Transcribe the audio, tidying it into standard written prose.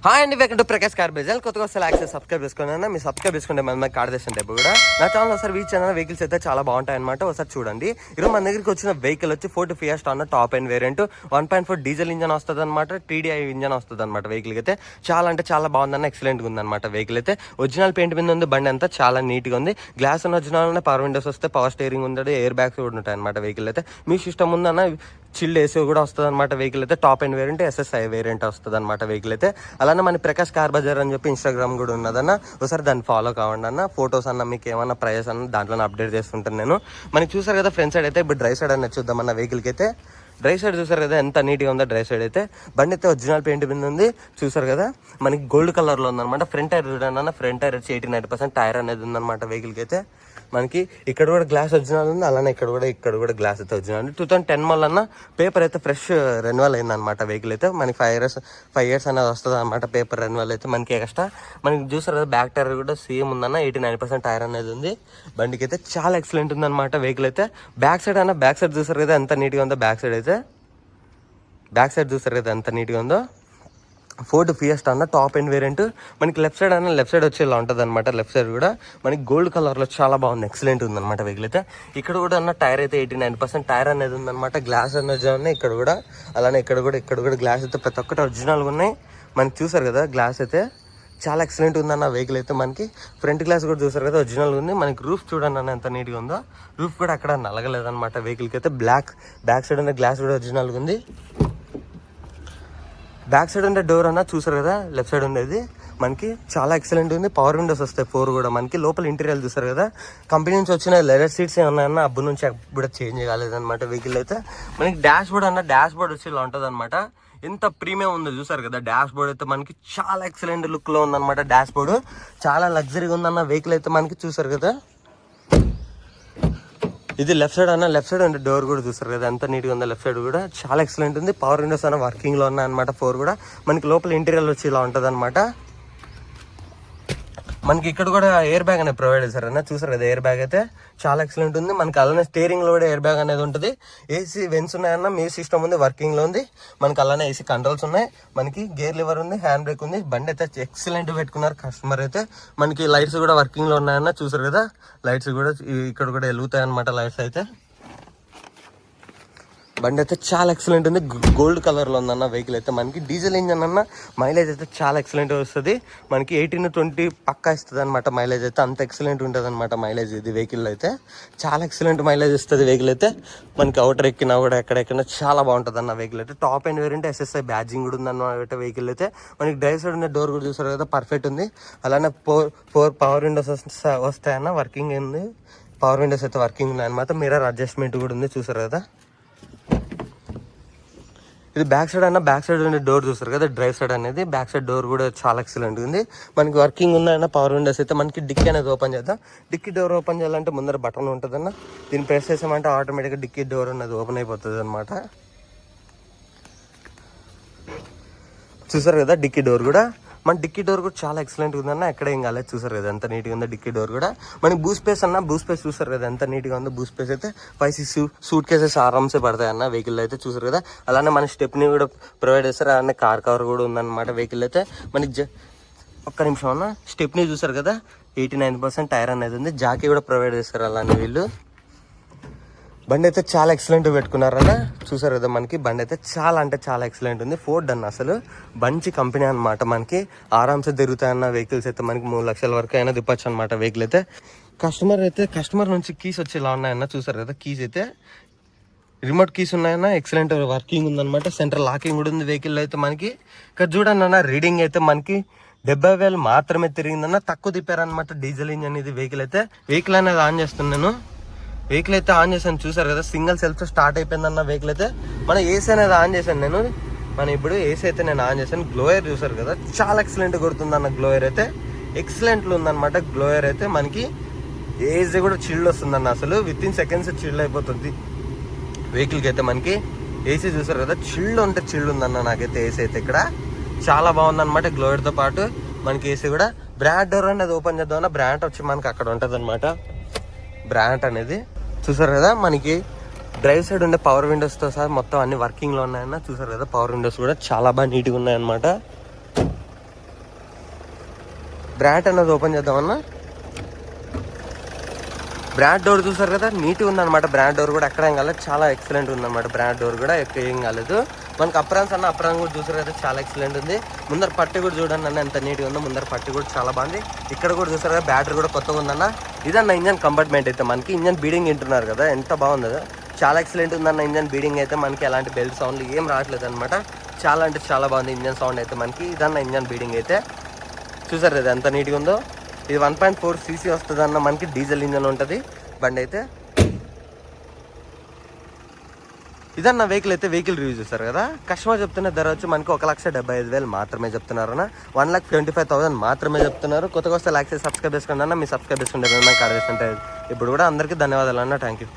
Hi అండి, welcome to Prakash car Bazaar. కొత్తగా వస్తే యాక్సెస్ సబ్స్క్రైబ్ చేసుకున్నాను. మీరు సబ్స్క్రైబ్ చేసుకుంటే మన కార్డ్ తెస్తుంటే కూడా నా ఛానల్ ఒకసారి వీచ్ ఛానల్ వెహికల్స్ అయితే చాలా బాగుంటాయి అనమాట. ఒకసారి చూడండి. ఈరోజు మన దగ్గరికి వచ్చిన వెహికల్ వచ్చి ఫోర్డ్ ఫియస్టా అన్న top and variant 1.4 diesel engine వస్తుంది అనమాట. TDI ఇంజన్ వస్తుంది అనమాట. వెహికల్ అయితే చాలా అంటే చాలా బాగుందన్న, ఎక్సలెంట్గా ఉందన్నమాట. వెహికల్ అయితే ఒరిజినల్ పెయింట్ మీద ఉంది. బండి అంతా చాలా నీట్గా ఉంది. గ్లాస్ అన్న ఒరిజినల్, పవర్ విండోస్ వస్తే పవర్ స్టీరింగ్ ఉంది, ఎయిర్ బ్యాగ్స్ కూడా ఉంటాయి అనమాట. వెహికల్ అయితే మీ సిస్టమ్ ఉందన్న, చిల్డ్ ఏసీ కూడా వస్తుంది అనమాట. వెహికల్ అయితే top and variant SSI variant వస్తుంది అనమాట. వెహికల్ అయితే అలానే మన ప్రకాష్ కార్ బజార్ అని చెప్పి ఇన్స్టాగ్రామ్ కూడా ఉన్నదన్న, ఒకసారి దాన్ని ఫాలో కావండి అన్న. ఫొటోస్ అన్న, మీకు ఏమన్నా ప్రైస్ అన్న దాంట్లో అప్డేట్ చేస్తుంటాను నేను. మనకి చూసారు కదా ఫ్రంట్ సైడ్ అయితే. ఇప్పుడు డ్రైవ్ సైడ్ అన్న చూద్దామన్న. వెహికల్కి అయితే డ్రైవ్ సైడ్ చూసారు కదా ఎంత నీట్గా ఉందో. డ్రైవ్ సైడ్ అయితే బండి అయితే ఒరిజినల్ పెయింట్ మీద ఉంది. చూసారు కదా మనకి గోల్డ్ కలర్లో ఉందన్నమాట. ఫ్రంట్ టైర్ చూడండి, ఫ్రంట్ టైర్ వచ్చి 89% టైర్ అనేది ఉందన్నమాట. వెహికల్కి అయితే మనకి ఇక్కడ కూడా గ్లాస్ ఒరిజినల్ ఉంది. అలానే ఇక్కడ కూడా గ్లాస్ అయితే ఒరిజినల్ ఉంది. 2010 మళ్ళీ అన్న పేపర్ అయితే ఫ్రెష్ రెన్యువల్ అయింది అనమాట. వెహికల్ అయితే మనకి 5 years అనేది వస్తుంది అనమాట. పేపర్ రెన్యువల్ అయితే మనకి ఎక్స్ట్రా మనకి చూసారు కదా. బ్యాక్ టైర్ కూడా సేమ్ ఉందన్న, 89% టైర్ అనేది ఉంది. బండికి అయితే చాలా ఎక్సలెంట్ ఉందన్నమాట. వెహికల్ అయితే బ్యాక్ సైడ్ చూసారు కదా ఎంత నీట్గా ఉందో. బ్యాక్ సైడ్ చూసారు కదా ఎంత నీట్గా ఉందో. ఫోర్డ్ ఫియస్టా అన్న టాప్ అండ్ వేరియంట్. మనకి లెఫ్ట్ సైడ్ వచ్చి ఇలా ఉంటుంది అనమాట. లెఫ్ట్ సైడ్ కూడా మనకి గోల్డ్ కలర్లో చాలా బాగుంది, ఎక్సలెంట్ ఉందన్నమాట. వెహికల్ అయితే ఇక్కడ కూడా అన్న టైర్ అయితే 89% టైర్ అనేది ఉందన్నమాట. గ్లాస్ అనేది ఉన్నాయి ఇక్కడ కూడా. అలానే ఇక్కడ కూడా గ్లాస్ అయితే ప్రతి ఒక్కటి ఒరిజినల్గా ఉన్నాయి. మనకి చూసారు కదా గ్లాస్ అయితే చాలా ఎక్సలెంట్ ఉందన్న. వెహికల్ అయితే మనకి ఫ్రంట్ గ్లాస్ కూడా చూసారు కదా ఒరిజినల్గా ఉంది. మనకి రూఫ్ చూడండి అన్న ఎంత నీట్గా ఉందో. రూఫ్ కూడా అక్కడ నలగలేదన్నమాట. వెహికల్కి అయితే బ్యాక్ సైడ్ ఉన్న గ్లాస్ కూడా ఒరిజినల్గా ఉంది. బ్యాక్ సైడ్ ఉండే డోర్ అన్న చూసారు కదా, లెఫ్ట్ సైడ్ ఉండేది మనకి చాలా ఎక్సలెంట్ ఉంది. పవర్ విండోస్ వస్తాయి 4 కూడా. మనకి లోపల ఇంటీరియర్ చూసారు కదా. కంపెనీ నుంచి వచ్చిన లెదర్ సీట్స్ ఏమన్నాయన్న, అబ్బు నుంచి కూడా చేంజ్ కాలేదన్నమాట. వెహికల్ అయితే మనకి డాష్ బోర్డ్ వచ్చి ఇలా ఉంటుంది అనమాట. ఎంత ప్రీమియం ఉందో చూసారు కదా. డాష్ బోర్డ్ అయితే మనకి చాలా ఎక్సలెంట్ లుక్ లో ఉందన్నమాట. డాష్ బోర్డ్ చాలా లగ్జరీగా ఉందన్న. వెహికల్ అయితే మనకి చూసారు కదా. ఇది లెఫ్ట్ సైడ్ ఉండే డోర్ కూడా చూస్తారు కదా ఎంత నీట్గా ఉందో. లెఫ్ట్ సైడ్ కూడా చాలా ఎక్సలెంట్ ఉంది. పవర్ విండోస్ అన్న వర్కింగ్ లో ఉన్నాయి అనమాట. 4 కూడా మనకి లోపల ఇంటీరియర్ వచ్చి ఇలా ఉంటుంది అనమాట. మనకి ఇక్కడ కూడా ఎయిర్ బ్యాగ్ అనేది ప్రొవైడ్ చేశారన్న. చూసారు కదా ఎయిర్ బ్యాగ్ అయితే చాలా ఎక్సలెంట్ ఉంది. మనకి అలానే స్టీరింగ్ లో కూడా ఎయిర్ బ్యాగ్ అనేది ఉంటుంది. ఏసీ వెన్స్ ఉన్నాయన్న, మీ సిస్టమ్ ఉంది, వర్కింగ్ లో ఉంది. మనకి అలానే ఏసీ కంట్రోల్స్ ఉన్నాయి. మనకి గేర్ లివర్ ఉంది, హ్యాండ్ బ్రేక్ ఉంది. బండి అయితే ఎక్సలెంట్ పెట్టుకున్నారు కస్టమర్ అయితే. మనకి లైట్స్ కూడా వర్కింగ్ లో ఉన్నాయన్న. చూసారు కదా లైట్స్ కూడా ఇక్కడ కూడా వెలుగుతాయి అనమాట. లైట్స్ అయితే బండి అయితే చాలా ఎక్సలెంట్ ఉంది. గోల్డ్ కలర్ లో ఉందన్న. వెహికల్ అయితే మనకి డీజిల్ ఇంజన్ అన్న. మైలేజ్ అయితే చాలా ఎక్సలెంట్ వస్తుంది. మనకి 18-20 పక్కా ఇస్తుంది అనమాట. మైలేజ్ అయితే అంత ఎక్సలెంట్ ఉంటుంది అనమాట. మైలేజ్ ఇది వెహికల్ అయితే చాలా ఎక్సలెంట్ మైలేజ్ ఇస్తుంది. వెహికల్ అయితే మనకి అవుటర్ ఎక్కినా కూడా ఎక్కడెక్కినా చాలా బాగుంటుంది అన్న. వెహికల్ అయితే top and variant SSI badging కూడా ఉందన్నమాట. వెహికల్ అయితే మనకి డ్రైవ్ సైడ్ ఉన్న డోర్ కూడా చూసారు కదా పర్ఫెక్ట్ ఉంది. అలానే 4 పవర్ విండోస్ వస్తాయన్న, వర్కింగ్ ఉంది. పవర్ విండోస్ అయితే వర్కింగ్ ఉన్నాయి అనమాట. మిర్రర్ అడ్జస్ట్మెంట్ కూడా ఉంది చూసారు కదా. ఇది బ్యాక్ సైడ్ ఉండే డోర్ చూస్తారు కదా. డ్రైవ్ సైడ్ అనేది బ్యాక్ సైడ్ డోర్ కూడా చాలా ఎక్సలెంట్ ఉంది. మనకి వర్కింగ్ ఉందన్న. పవర్ విండోస్ అయితే మనకి డిక్కీ అనేది ఓపెన్ చేద్దాం. డిక్కీ డోర్ ఓపెన్ చేయాలంటే ముందర బటన్ ఉంటుందన్న. దీన్ని ప్రెస్ చేసామంటే ఆటోమేటిక్గా డిక్కీ డోర్ అనేది ఓపెన్ అయిపోతుంది అనమాట. చూసారు కదా డిక్కీ డోర్ కూడా. మన డిక్కీ డోర్ కూడా చాలా ఎక్సలెంట్ ఉందన్న. ఎక్కడ ఏం కాలేదు. చూసారు కదా ఎంత నీట్గా ఉందో డిక్కీ డోర్ కూడా. మనకి బూట్ స్పేస్ అన్న, బూట్ స్పేస్ చూసారు కదా ఎంత నీట్గా ఉందో. బూట్ స్పేస్ అయితే 5-6 సూట్ కేసెస్ ఆరామ్సే పడతాయి అన్న. వెహికల్ అయితే చూసారు కదా. అలానే మన స్టెప్ని కూడా ప్రొవైడ్ చేస్తారు. అలానే కార్ కవర్ కూడా ఉందన్నమాట. వెహికల్ అయితే మనకి ఒక్క నిమిషం అన్న. స్టెప్ని చూసారు కదా 89% టైర్ అనేది ఉంది. జాకీ కూడా ప్రొవైడ్ చేస్తారు అలానే వీళ్ళు. బండి అయితే చాలా ఎక్సలెంట్ పెట్టుకున్నారన్న. చూసారు కదా మనకి బండి అయితే చాలా అంటే చాలా ఎక్సలెంట్ ఉంది. ఫోర్డ్ అన్న అసలు మంచి కంపెనీ అనమాట. మనకి ఆరామ్సే తిరుగుతాయన్న. వెహికల్స్ అయితే మనకి 3 లక్షల వరకు అయినా తిప్పచ్చు అనమాట. వెహికల్ అయితే కస్టమర్ నుంచి కీస్ వచ్చి ఇలా ఉన్నాయన్న. చూసారు కదా కీస్ అయితే రిమోట్ కీస్ ఉన్నాయన్న. ఎక్సలెంట్ వర్కింగ్ ఉందన్నమాట. సెంట్రల్ లాకింగ్ కూడా ఉంది వెహికల్ అయితే మనకి. ఇక్కడ చూడండి అన్న, రీడింగ్ అయితే మనకి 70,000 మాత్రమే తిరిగిందన్న. తక్కువ తిప్పారనమాట. డీజిల్ ఇంజన్ ఇది వెహికల్ అయితే. వెహికల్ అనేది ఆన్ చేస్తున్నాను. వెహికల్ అయితే ఆన్ చేశాను. చూసారు కదా సింగిల్ సెల్ఫ్ స్టార్ట్ అయిపోయిందన్న. వెహికల్ అయితే మన ఏసీ అనేది ఆన్ చేశాను నేను. ఇప్పుడు ఏసీ అయితే నేను ఆన్ చేశాను. గ్లోయర్ చూసారు కదా చాలా ఎక్సలెంట్ కొడుతుందన్న. గ్లోయర్ అయితే ఎక్సలెంట్లో ఉందన్నమాట. గ్లోయర్ అయితే మనకి ఏసీ కూడా చిల్డ్ వస్తుందన్న. అసలు విత్ ఇన్ సెకండ్స్ చిల్డ్ అయిపోతుంది వెహికల్కి అయితే. మనకి ఏసీ చూసారు కదా చిల్డ్ ఉందన్న. నాకైతే ఏసీ అయితే ఇక్కడ చాలా బాగుందన్నమాట. గ్లోయర్తో పాటు మనకి ఏసీ కూడా. బ్రాండ్ డోర్ అనేది ఓపెన్ చేద్దామన్నా. బ్రాండ్ వచ్చి మనకి అక్కడ ఉంటుంది అనమాట. బ్రాండ్ అనేది చూసారు కదా. మనకి డ్రైవ్ సైడ్ ఉండే పవర్ విండోస్తో సహా మొత్తం అన్ని వర్కింగ్లో ఉన్నాయన్న. చూసారు కదా పవర్ విండోస్ కూడా చాలా బాగా నీట్గా ఉన్నాయన్నమాట. బ్రాండ్ అన్నది ఓపెన్ చేద్దామన్నా. బ్రాండ్ డోర్ చూసారు కదా, నీట్గా ఉందన్నమాట. బ్రాండ్ డోర్ కూడా ఎక్కడ ఏం కాలేదు, చాలా ఎక్సలెంట్ ఉందన్నమాట. బ్రాండ్ డోర్ కూడా ఎక్కడ ఏం కాలేదు. మనకి అప్రాన్స్ అప్రాన్ కూడా చూసారు కదా, చాలా ఎక్సలెంట్ ఉంది. ముందర పట్టి కూడా చూడండి అన్న ఎంత నీట్గా ఉందో. ముందర పట్టి కూడా చాలా బాగుంది. ఇక్కడ కూడా చూసారు కదా, బ్యాటరీ కూడా కొత్తగా ఉందన్న. ఇదన్న ఇంజన్ కంపార్ట్మెంట్ అయితే మనకి. ఇంజన్ బీడింగ్ వింటున్నారు కదా, ఎంత బాగుందో, చాలా ఎక్సలెంట్ ఉందన్న. ఇంజన్ బీడింగ్ అయితే మనకి ఎలాంటి బెల్ట్ సౌండ్లు ఏం రావట్లేదు అనమాట. చాలా అంటే చాలా బాగుంది ఇంజన్ సౌండ్ అయితే మనకి. ఇదన్న ఇంజన్ బీడింగ్ అయితే చూసారు కదా ఎంత నీట్గా ఉందో. ఇది 1.4 cc వస్తుంది అన్న మనకి. డీజిల్ ఇంజన్ ఉంటుంది బండి అయితే. ఇదన్న వెహికల్ అయితే. వెహికల్ రివ్యూ చూస్తారు కదా, కస్టమర్ చెప్తున్న ధర వచ్చి మనకి 1,75,000 మాత్రమే చెప్తున్నారు అన్న. 1,75,000 మాత్రమే చెప్తున్నారు. కొత్తగా వస్తే లైక్ చేసి సబ్స్క్రైబ్ చేసుకోండి అన్న. మీ సబ్స్క్రైబ్ చేసుకుంటే కార్ చేస్తుంటే ఇప్పుడు కూడా అందరికీ ధన్యవాదాలు అన్న. Thank you.